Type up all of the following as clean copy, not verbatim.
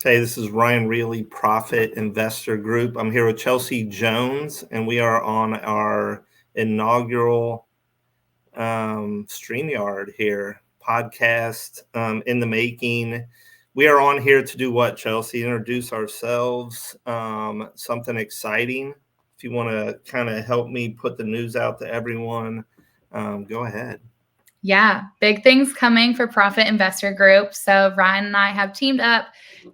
Hey, this is Ryan Reilly, Profit Investor Group. I'm here with Chelsea Jones, and we are on our inaugural StreamYard here podcast in the making. We are on here to do what, Chelsea? Introduce ourselves, something exciting. If you want to kind of help me put the news out to everyone, go ahead. Yeah, big things coming for Profit Investor Group. So Ryan and I have teamed up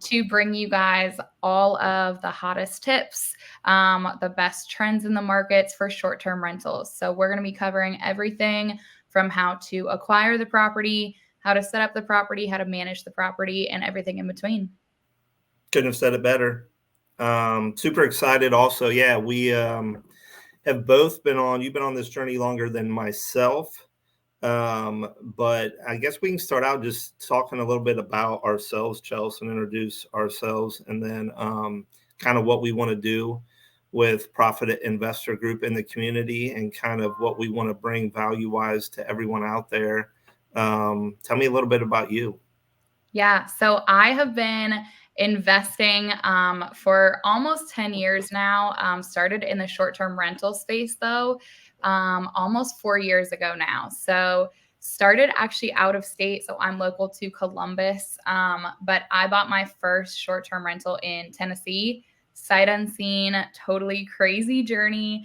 to bring you guys all of the hottest tips, the best trends in the markets for short-term rentals. So we're going to be covering everything from how to acquire the property, how to set up the property, how to manage the property, and everything in between. Couldn't have said it better. Super excited also. Yeah, we have both been on, you've been on this journey longer than myself. But I guess we can start out just talking a little bit about ourselves, Chelsea, and introduce ourselves, and then kind of what we want to do with Profit Investor Group in the community, and kind of what we want to bring value-wise to everyone out there. Tell me a little bit about you. Yeah, so I have been investing for almost 10 years now. Started in the short-term rental space though, almost 4 years ago now. So started actually out of state. So I'm local to Columbus, but I bought my first short-term rental in Tennessee. Sight unseen, totally crazy journey.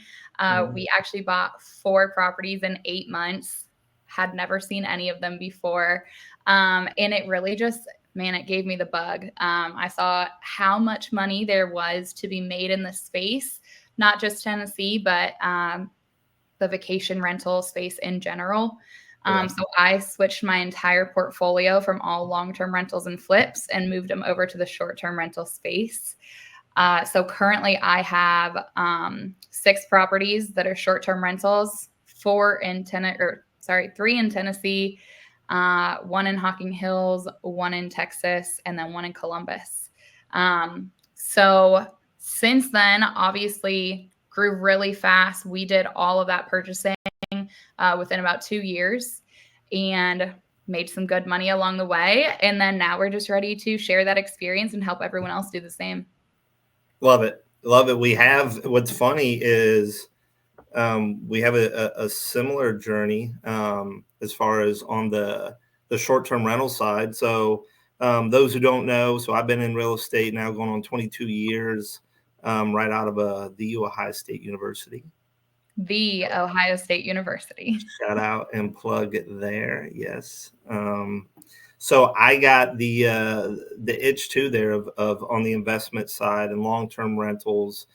We actually bought 4 properties in 8 months. Had never seen any of them before. And it really just, man, it gave me the bug. I saw how much money there was to be made in the space, not just Tennessee, but the vacation rental space in general. So I switched my entire portfolio from all long-term rentals and flips and moved them over to the short-term rental space. So currently I have 6 properties that are short-term rentals, 3 in Tennessee, 1 in Hocking Hills, 1 in Texas, and then 1 in Columbus. So since then, obviously grew really fast. We did all of that purchasing within about 2 years and made some good money along the way. And then now we're just ready to share that experience and help everyone else do the same. Love it. Love it. We have, what's funny is we have a similar journey as far as on the short-term rental side. So those who don't know, so I've been in real estate now going on 22 years, right out of the Ohio State University. The Ohio State University. Shout out and plug there. Yes. So I got the itch too there of on the investment side and long-term rentals.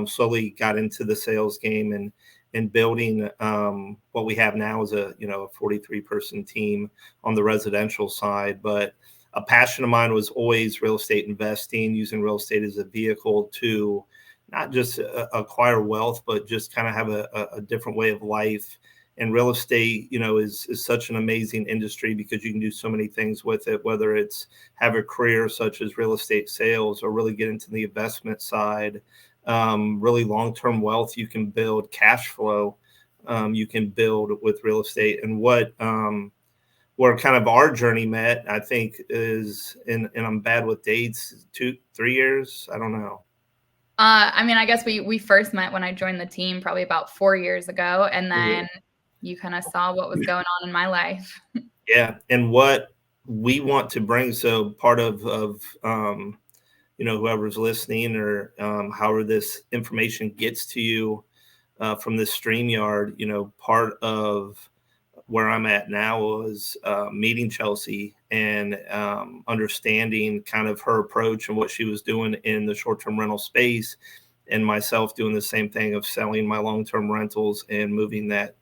Slowly got into the sales game and building what we have now is a 43-person team on the residential side. But a passion of mine was always real estate investing, using real estate as a vehicle to not just acquire wealth, but just kind of have a different way of life. And real estate, is such an amazing industry because you can do so many things with it, whether it's have a career such as real estate sales or really get into the investment side. Really long-term wealth you can build, cash flow you can build with real estate. And where kind of our journey met, I think, is, and I'm bad with dates, 2-3 years, I don't know. I guess we first met when I joined the team probably about 4 years ago, and then you kind of saw what was going on in my life. Yeah, and what we want to bring, so part of whoever's listening or however this information gets to you from this StreamYard, part of where I'm at now is meeting Chelsea and understanding kind of her approach and what she was doing in the short-term rental space, and myself doing the same thing of selling my long-term rentals and moving that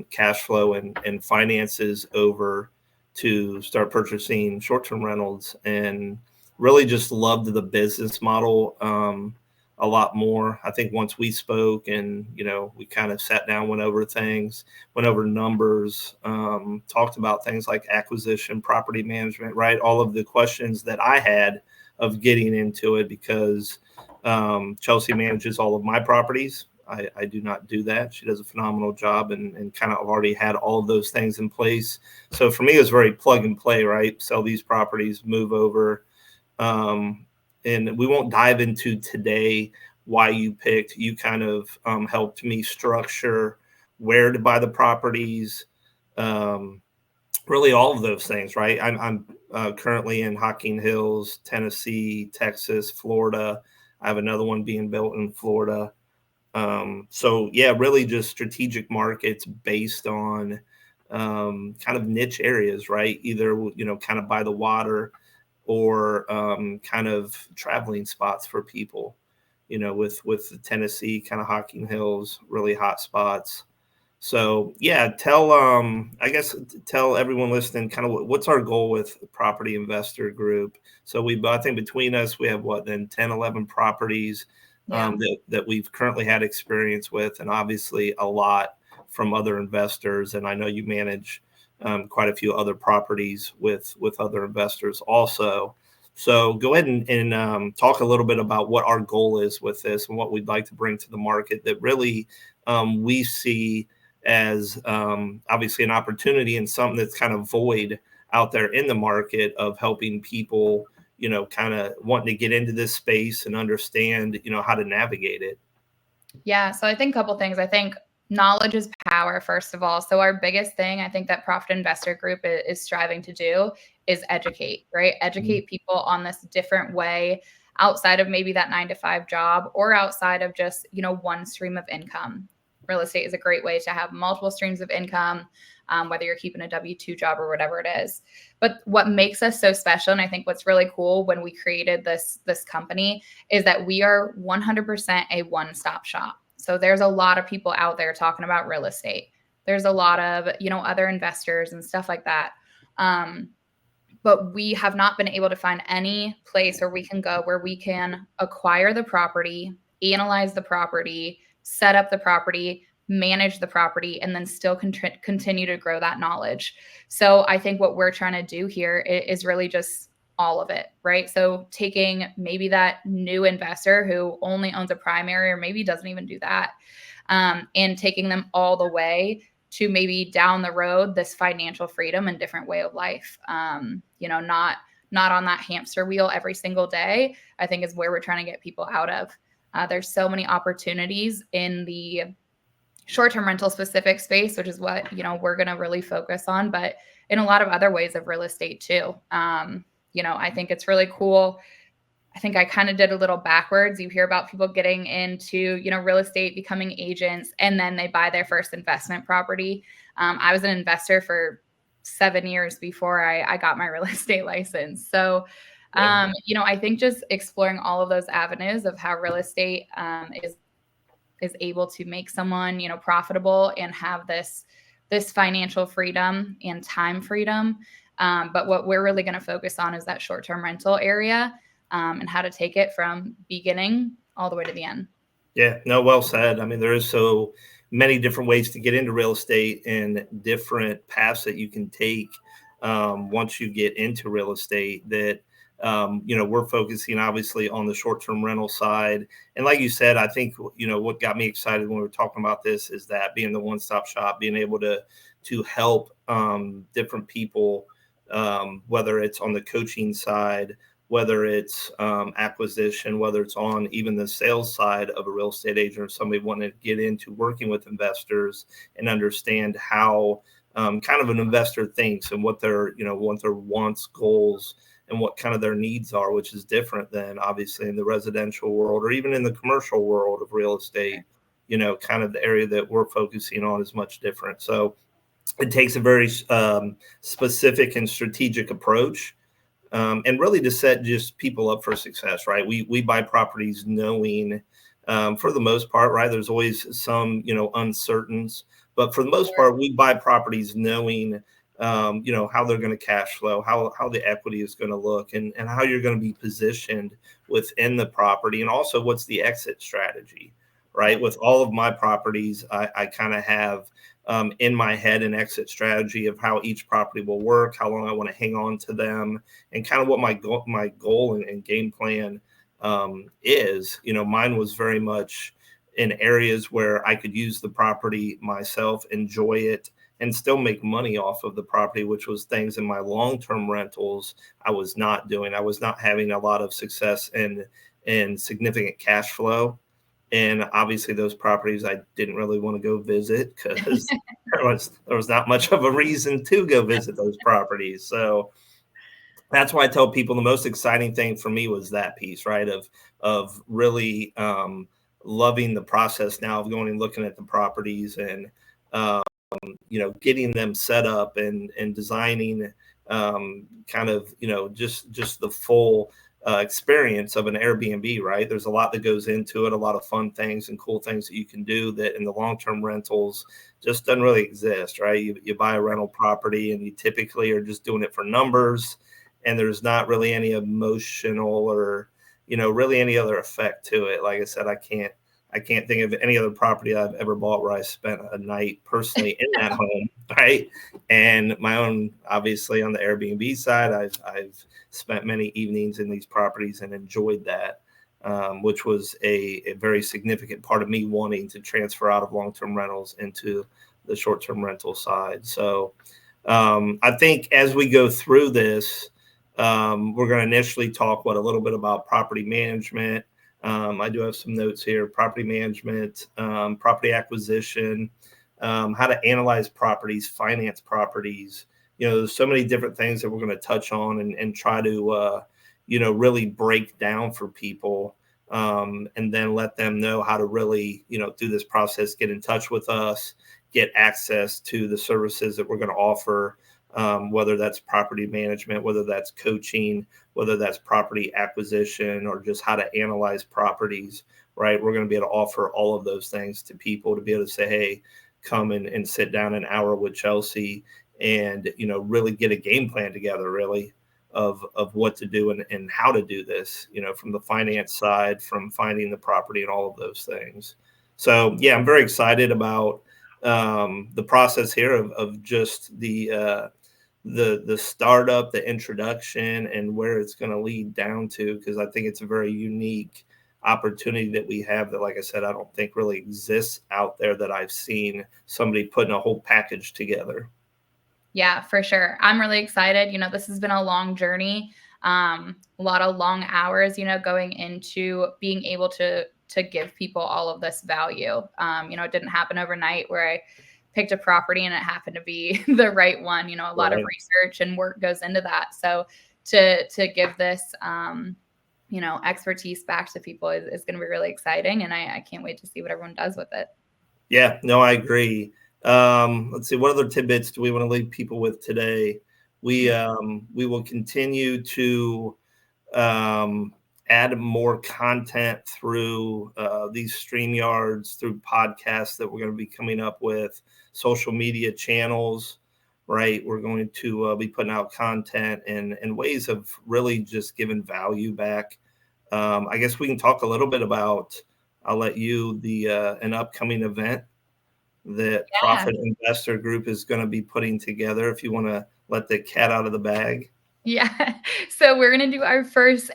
cash flow and finances over to start purchasing short-term rentals, and really just loved the business model a lot more. I think once we spoke and, we kind of sat down, went over things, went over numbers, talked about things like acquisition, property management, right? All of the questions that I had of getting into it, because Chelsea manages all of my properties. I do not do that. She does a phenomenal job and kind of already had all of those things in place. So for me, it was very plug and play, right? Sell these properties, move over, And we won't dive into today why you picked. You kind of helped me structure where to buy the properties, um, really all of those things, right? I'm currently in Hocking Hills, Tennessee, Texas, Florida. I have another one being built in Florida. So yeah, really just strategic markets based on kind of niche areas, right? Either, kind of by the water or kind of traveling spots for people, with the Tennessee kind of Hocking Hills, really hot spots. So yeah, I guess tell everyone listening kind of what's our goal with Property Investor Group. So I think between us, we have what then 10, 11 properties Yeah. that we've currently had experience with, and obviously a lot from other investors. And I know you manage quite a few other properties with other investors also. So go ahead and talk a little bit about what our goal is with this and what we'd like to bring to the market that really we see as obviously an opportunity and something that's kind of void out there in the market of helping people, kind of wanting to get into this space and understand, how to navigate it. Yeah. So I think a couple things. I think knowledge is power, first of all. So our biggest thing I think that Profit Investor Group is striving to do is educate, right? Educate people on this different way outside of maybe that 9 to 5 job or outside of just, one stream of income. Real estate is a great way to have multiple streams of income, whether you're keeping a W-2 job or whatever it is. But what makes us so special, and I think what's really cool when we created this company, is that we are 100% a one-stop shop. So there's a lot of people out there talking about real estate. There's a lot of, other investors and stuff like that. But we have not been able to find any place where we can go where we can acquire the property, analyze the property, set up the property, manage the property, and then still continue to grow that knowledge. So I think what we're trying to do here is really just all of it, right? So taking maybe that new investor who only owns a primary or maybe doesn't even do that, and taking them all the way to maybe down the road this financial freedom and different way of life. Not on that hamster wheel every single day, I think is where we're trying to get people out of. There's so many opportunities in the short-term rental specific space, which is what, we're going to really focus on, but in a lot of other ways of real estate too. I think it's really cool. I think I kind of did a little backwards. You hear about people getting into, real estate, becoming agents, and then they buy their first investment property. I was an investor for 7 years before I got my real estate license. So, I think just exploring all of those avenues of how real estate is able to make someone, profitable and have this financial freedom and time freedom. But what we're really going to focus on is that short-term rental area, and how to take it from beginning all the way to the end. Yeah, no, well said. I mean, there is so many different ways to get into real estate and different paths that you can take once you get into real estate that, we're focusing obviously on the short-term rental side. And like you said, I think, what got me excited when we were talking about this is that being the one-stop shop, being able to help different people, whether it's on the coaching side, whether it's acquisition, whether it's on even the sales side of a real estate agent or somebody wanting to get into working with investors and understand how kind of an investor thinks and what their wants, goals, and what kind of their needs are, which is different than obviously in the residential world or even in the commercial world of real estate. Kind of the area that we're focusing on is much different. So it takes a very specific and strategic approach. And really to set just people up for success, right? We buy properties knowing, for the most part, right? There's always some, uncertainties, but for the most part, we buy properties knowing, how they're going to cash flow, how the equity is going to look, and how you're going to be positioned within the property, and also what's the exit strategy, right? With all of my properties, I kind of have in my head an exit strategy of how each property will work, how long I want to hang on to them, and kind of what my goal and game plan is. Mine was very much in areas where I could use the property myself, enjoy it, and still make money off of the property, which was things in my long-term rentals I was not doing. I was not having a lot of success and significant cash flow. And obviously those properties I didn't really want to go visit because there was not much of a reason to go visit those properties. So that's why I tell people the most exciting thing for me was that piece, right? Of really loving the process now of going and looking at the properties and um, getting them set up and designing kind of just the full experience of an Airbnb, right? There's a lot that goes into it, a lot of fun things and cool things that you can do that in the long-term rentals just doesn't really exist, right? You buy a rental property and you typically are just doing it for numbers, and there's not really any emotional or really any other effect to it. Like I said, I can't think of any other property I've ever bought where I spent a night personally in that home, right? And my own, obviously, on the Airbnb side, I've spent many evenings in these properties and enjoyed that, which was a very significant part of me wanting to transfer out of long-term rentals into the short-term rental side. So I think as we go through this, we're going to initially talk a little bit about property management. I do have some notes here: property management, property acquisition, how to analyze properties, finance properties. There's so many different things that we're going to touch on and try to, really break down for people, and then let them know how to really, through this process, get in touch with us, get access to the services that we're going to offer. Whether that's property management, whether that's coaching, whether that's property acquisition, or just how to analyze properties, right? We're going to be able to offer all of those things to people to be able to say, hey, come and sit down an hour with Chelsea and, really get a game plan together, really, of what to do and how to do this, from the finance side, from finding the property and all of those things. So, yeah, I'm very excited about the process here of just the startup, the introduction, and where it's going to lead down to, because I think it's a very unique opportunity that we have that, like I said, I don't think really exists out there that I've seen somebody putting a whole package together. Yeah, for sure. I'm really excited. This has been a long journey, a lot of long hours, going into being able to give people all of this value. It didn't happen overnight where I picked a property and it happened to be the right one. A lot of research and work goes into that. So to give this, expertise back to people is going to be really exciting. And I can't wait to see what everyone does with it. Yeah, no, I agree. Let's see, what other tidbits do we want to leave people with today? We will continue to add more content through these StreamYards, through podcasts that we're going to be coming up with, social media channels, right? We're going to be putting out content and ways of really just giving value back. I guess we can talk a little bit about, I'll let you, an upcoming event that Profit Investor Group is going to be putting together, if you want to let the cat out of the bag. Yeah. So we're going to do our first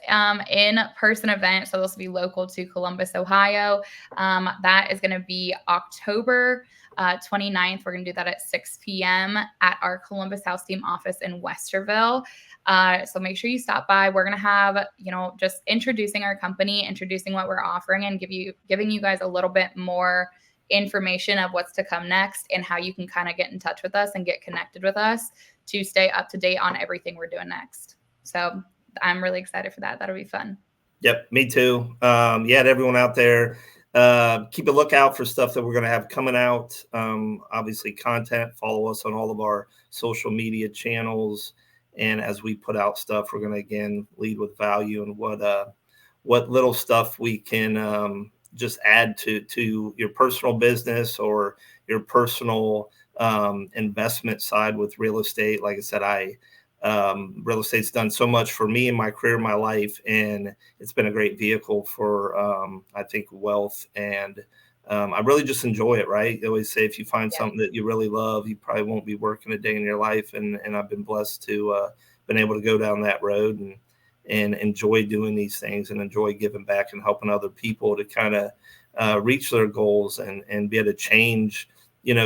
in-person event. So this will be local to Columbus, Ohio. That is going to be October 29th. We're going to do that at 6 p.m. at our Columbus House Team office in Westerville. So make sure you stop by. We're going to have, just introducing our company, introducing what we're offering, and giving you guys a little bit more information of what's to come next and how you can kind of get in touch with us and get connected with us to stay up to date on everything we're doing next. So I'm really excited for that. That'll be fun. Yep, me too. To everyone out there, keep a lookout for stuff that we're going to have coming out. Obviously, content. Follow us on all of our social media channels. And as we put out stuff, we're going to, again, lead with value and what little stuff we can just add to your personal business or your personal investment side with real estate. Like I said, real estate's done so much for me in my career, my life, and it's been a great vehicle for, I think, wealth. And I really just enjoy it, right? They always say if you find something that you really love, you probably won't be working a day in your life. And I've been blessed to been able to go down that road and enjoy doing these things and enjoy giving back and helping other people to kind of reach their goals and be able to change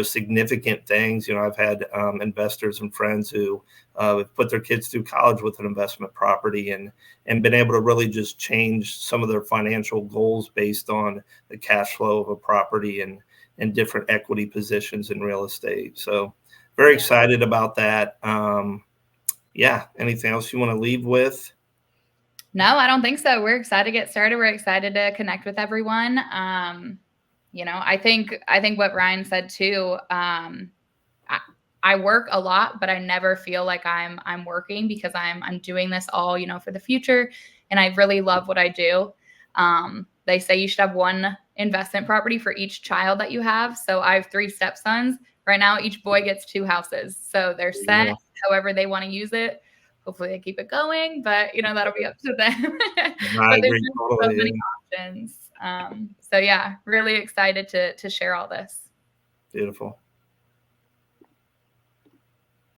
significant things. I've had investors and friends who have put their kids through college with an investment property and been able to really just change some of their financial goals based on the cash flow of a property and different equity positions in real estate. So very excited about that. Yeah. Anything else you want to leave with? No, I don't think so. We're excited to get started. We're excited to connect with everyone. I think what Ryan said too. I work a lot, but I never feel like I'm working because I'm doing this all for the future, and I really love what I do. They say you should have one investment property for each child that you have. So I have 3 stepsons. Right now, each boy gets 2 houses, so they're set however they want to use it. Hopefully, they keep it going, but that'll be up to them. I But there's agree just so totally. many options. So yeah, really excited to share all this. Beautiful.